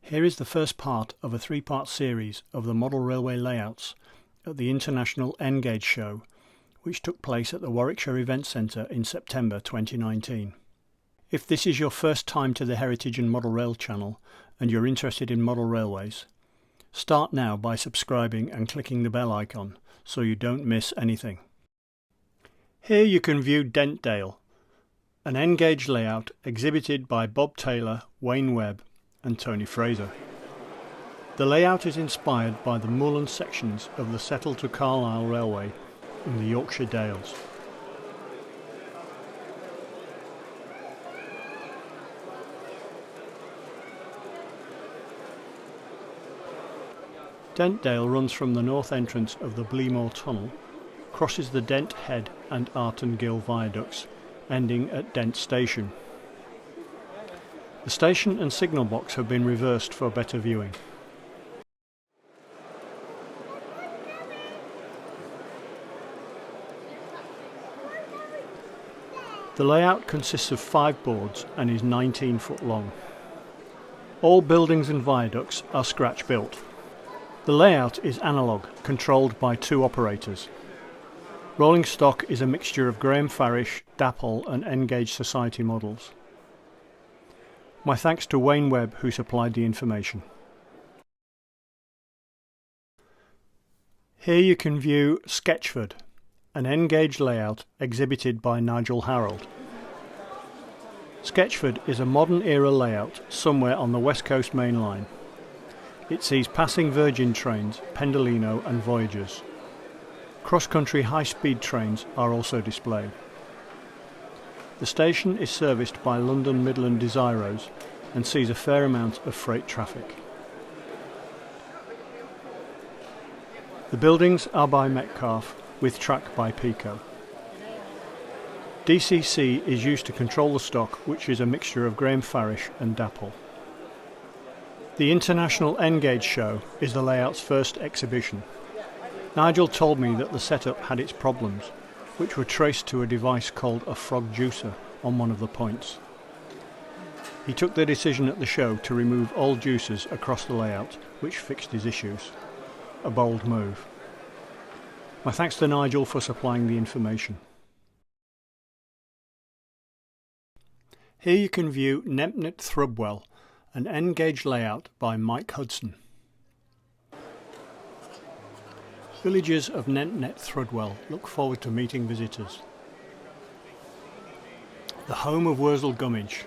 Here is the first part of a three-part series of the model railway layouts at the International N-Gauge Show, which took place at the Warwickshire Event Centre in September 2019. If this is your first time to the Heritage and Model Rail channel and you're interested in model railways, start now by subscribing and clicking the bell icon so you don't miss anything. Here you can view Dent Dale, an N-Gauge layout exhibited by Bob Taylor, Wayne Webb and Tony Fraser. The layout is inspired by the moorland sections of the Settle to Carlisle Railway in the Yorkshire Dales. Dentdale runs from the north entrance of the Longmoor tunnel, crosses the Dent Head and Arton Gill viaducts, ending at Dent Station. The station and signal box have been reversed for better viewing. The layout consists of 5 boards and is 19 foot long. All buildings and viaducts are scratch built. The layout is analogue, controlled by 2 operators. Rolling stock is a mixture of Graham Farish, Dapple and N-Gauge Society models. My thanks to Wayne Webb who supplied the information. Here you can view Sketchford, an N-Gauge layout exhibited by Nigel Harold. Sketchford is a modern era layout somewhere on the West Coast Main Line. It sees passing Virgin trains, Pendolino and Voyagers. Cross-country high-speed trains are also displayed. The station is serviced by London Midland Desiros and sees a fair amount of freight traffic. The buildings are by Metcalfe with track by Pico. DCC is used to control the stock, which is a mixture of Graham Farish and Dapple. The International N-Gauge Show is the layout's first exhibition. Nigel told me that the setup had its problems, which were traced to a device called a frog juicer on one of the points. He took the decision at the show to remove all juicers across the layout, which fixed his issues. A bold move. My thanks to Nigel for supplying the information. Here you can view Nempnett Thrubwell, an N-Gauge layout by Mike Hudson. Villagers of Nempnett Thrubwell look forward to meeting visitors. The home of Wurzel Gummidge,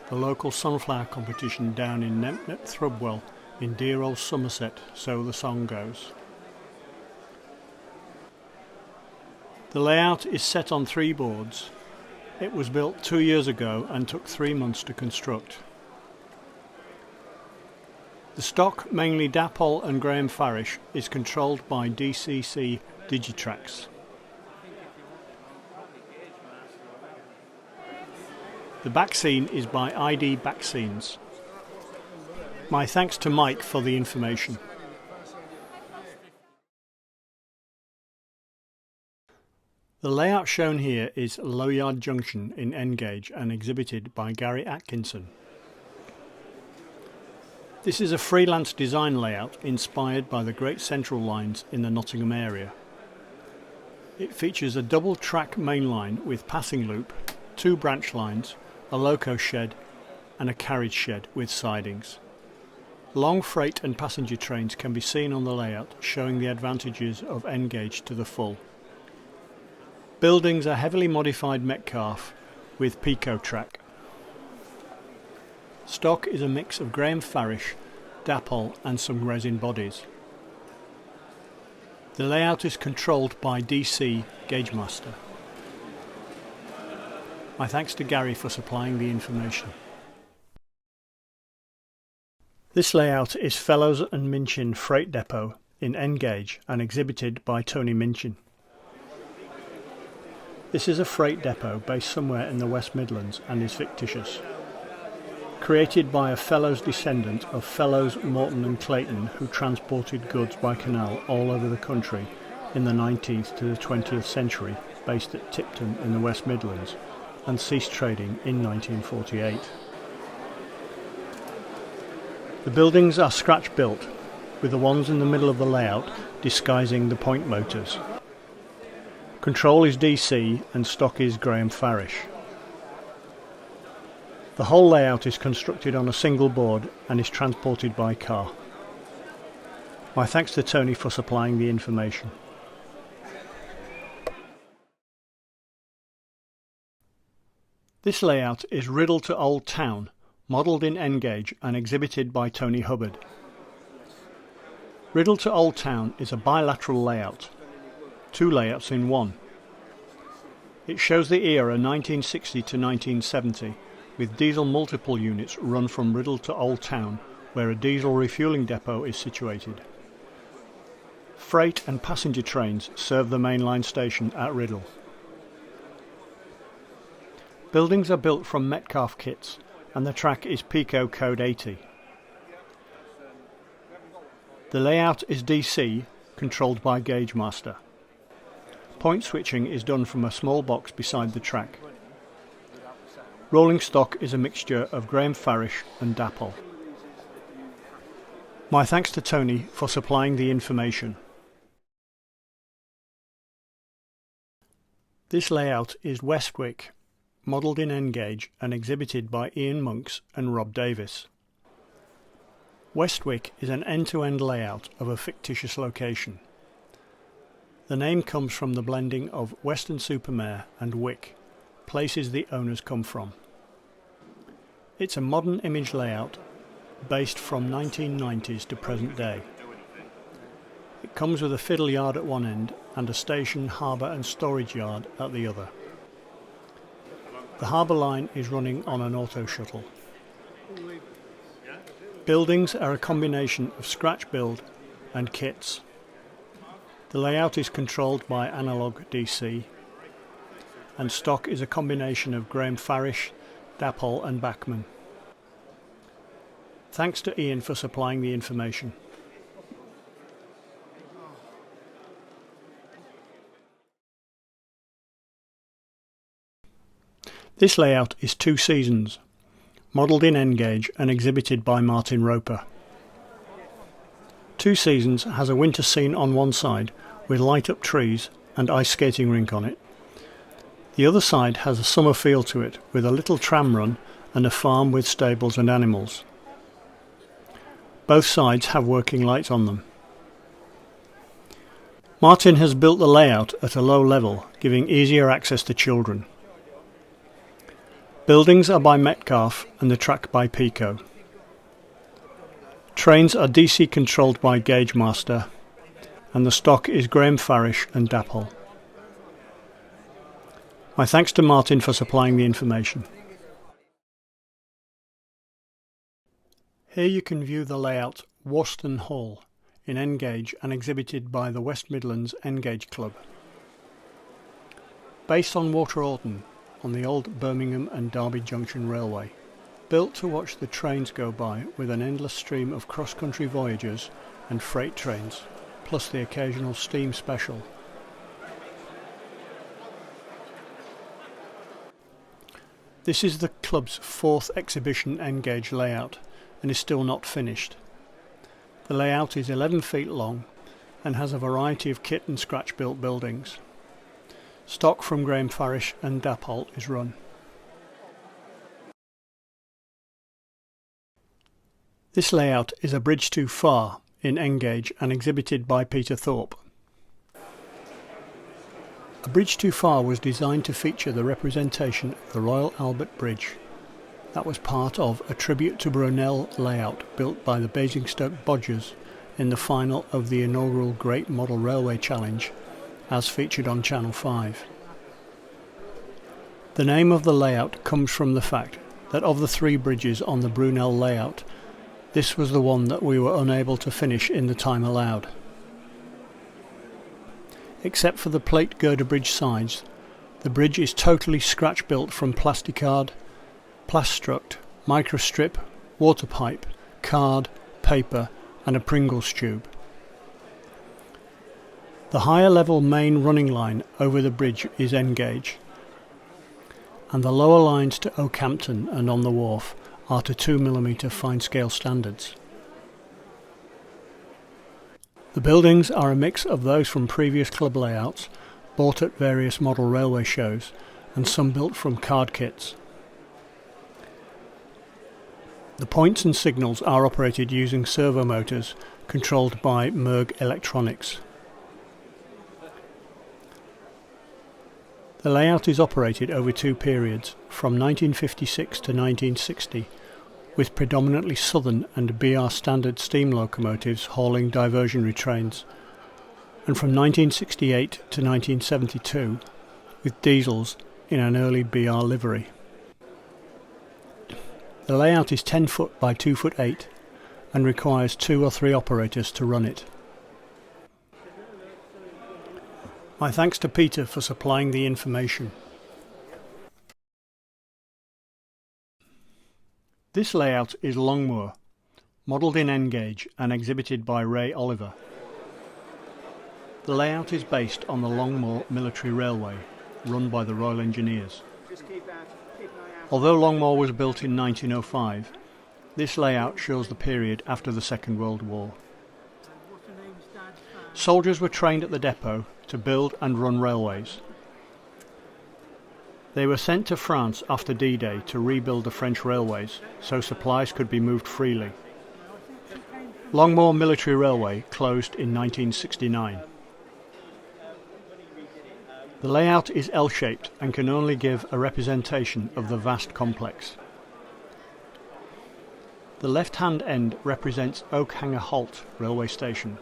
the local sunflower competition down in Nempnett Thrubwell in dear old Somerset, so the song goes. The layout is set on 3 boards. It was built 2 years ago and took 3 months to construct. The stock, mainly Dapple and Graham Farish, is controlled by DCC Digitrax. The back scene is by ID Backscenes. My thanks to Mike for the information. The layout shown here is Yard Junction in N-Gauge and exhibited by Gary Atkinson. This is a freelance design layout inspired by the Great Central lines in the Nottingham area. It features a double track main line with passing loop, 2 branch lines, a loco shed and a carriage shed with sidings. Long freight and passenger trains can be seen on the layout, showing the advantages of N-Gauge to the full. Buildings are heavily modified Metcalfe with Pico track. Stock is a mix of Graham Farish, Dapple and some resin bodies. The layout is controlled by DC Gaugemaster. My thanks to Gary for supplying the information. This layout is Fellows and Minchin Freight Depot in N-Gauge and exhibited by Tony Minchin. This is a freight depot based somewhere in the West Midlands and is fictitious. Created by a Fellows descendant of Fellows, Morton and Clayton, who transported goods by canal all over the country in the 19th to the 20th century, based at Tipton in the West Midlands, and ceased trading in 1948. The buildings are scratch built, with the ones in the middle of the layout disguising the point motors. Control is DC and stock is Graham Farish. The whole layout is constructed on a single board and is transported by car. My thanks to Tony for supplying the information. This layout is Riddle to Old Town, modelled in N-gauge and exhibited by Tony Hubbard. Riddle to Old Town is a bilateral layout, 2 layouts in one. It shows the era 1960 to 1970, with diesel multiple units run from Riddle to Old Town, where a diesel refuelling depot is situated. Freight and passenger trains serve the mainline station at Riddle. Buildings are built from Metcalfe kits, and the track is Pico Code 80. The layout is DC, controlled by Gauge Master. Point switching is done from a small box beside the track. Rolling stock is a mixture of Graham Farish and Dapple. My thanks to Tony for supplying the information. This layout is Westwick, modelled in N-gauge and exhibited by Ian Monks and Rob Davis. Westwick is an end-to-end layout of a fictitious location. The name comes from the blending of Weston-super-Mare and Wick, places the owners come from. It's a modern image layout based from 1990s to present day. It comes with a fiddle yard at one end and a station, harbour and storage yard at the other. The harbour line is running on an auto shuttle. Buildings are a combination of scratch build and kits. The layout is controlled by analog DC, and stock is a combination of Graham Farish, Dapple and Bachmann. Thanks to Ian for supplying the information. This layout is 2 seasons, modelled in N-gauge and exhibited by Martin Roper. 2 Seasons has a winter scene on one side with light-up trees and ice skating rink on it. The other side has a summer feel to it with a little tram run and a farm with stables and animals. Both sides have working lights on them. Martin has built the layout at a low level, giving easier access to children. Buildings are by Metcalfe and the track by Pico. Trains are DC controlled by Gauge Master, and the stock is Graham Farish and Dapple. My thanks to Martin for supplying the information. Here you can view the layout Washstand Hall in N-gauge and exhibited by the West Midlands N-gauge Club. Based on Water Orton on the old Birmingham and Derby Junction Railway. Built to watch the trains go by with an endless stream of cross-country voyagers and freight trains, plus the occasional steam special. This is the club's 4th exhibition N-gauge layout and is still not finished. The layout is 11 feet long and has a variety of kit and scratch built buildings. Stock from Graham Farish and Dapple is run. This layout is A Bridge Too Far in N-gauge and exhibited by Peter Thorpe. A Bridge Too Far was designed to feature the representation of the Royal Albert Bridge. That was part of a tribute to Brunel layout built by the Basingstoke Bodgers in the final of the inaugural Great Model Railway Challenge, as featured on Channel 5. The name of the layout comes from the fact that of the 3 bridges on the Brunel layout, this was the one that we were unable to finish in the time allowed. Except for the plate girder bridge sides, the bridge is totally scratch built from plasticard, plastruct, microstrip, water pipe, card, paper and a Pringles tube. The higher level main running line over the bridge is N-gauge, and the lower lines to Oakhampton and on the wharf are to 2mm fine scale standards. The buildings are a mix of those from previous club layouts, bought at various model railway shows, and some built from card kits. The points and signals are operated using servo motors controlled by Merg Electronics. The layout is operated over two periods, from 1956 to 1960, with predominantly Southern and BR standard steam locomotives hauling diversionary trains, and from 1968 to 1972, with diesels in an early BR livery. The layout is 10 foot by 2 foot 8 and requires 2 or 3 operators to run it. My thanks to Peter for supplying the information. This layout is Longmoor, modelled in N-gauge and exhibited by Ray Oliver. The layout is based on the Longmoor Military Railway, run by the Royal Engineers. Although Longmoor was built in 1905, this layout shows the period after the Second World War. Soldiers were trained at the depot to build and run railways. They were sent to France after D-Day to rebuild the French railways so supplies could be moved freely. Longmoor Military Railway closed in 1969. The layout is L-shaped and can only give a representation of the vast complex. The left-hand end represents Oakhanger Halt railway station,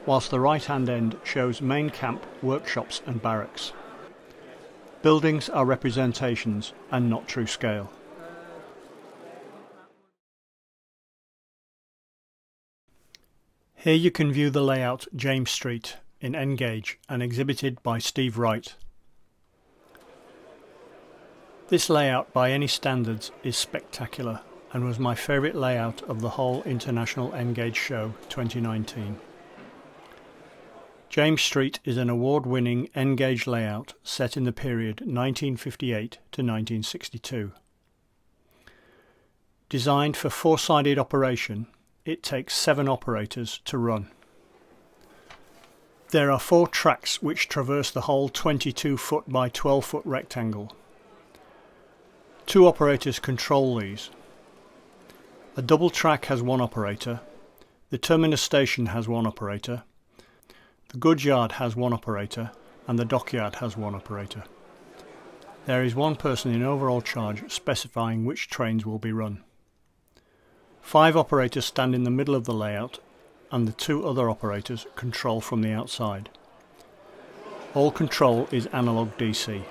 whilst the right-hand end shows main camp, workshops and barracks. Buildings are representations and not true scale. Here you can view the layout James Street in N-gauge and exhibited by Steve Wright. This layout by any standards is spectacular and was my favourite layout of the whole International N-gauge Show 2019. James Street is an award-winning N-gauge layout set in the period 1958 to 1962. Designed for four-sided operation, it takes 7 operators to run. There are 4 tracks which traverse the whole 22 foot by 12 foot rectangle. 2 operators control these. A double track has 1 operator, the terminus station has 1 operator, the goods yard has 1 operator and the dockyard has 1 operator. There is 1 person in overall charge specifying which trains will be run. 5 operators stand in the middle of the layout and the 2 other operators control from the outside. All control is analog DC.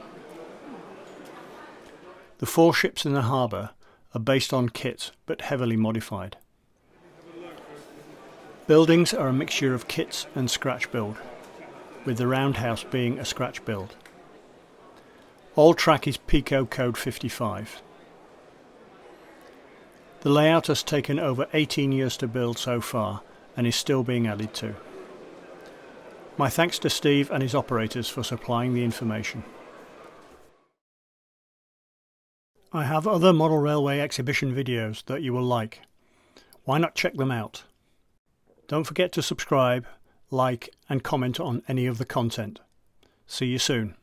The 4 ships in the harbour are based on kit but heavily modified. Buildings are a mixture of kits and scratch build, with the roundhouse being a scratch build. All track is Pico Code 55. The layout has taken over 18 years to build so far and is still being added to. My thanks to Steve and his operators for supplying the information. I have other model railway exhibition videos that you will like. Why not check them out? Don't forget to subscribe, like and comment on any of the content. See you soon.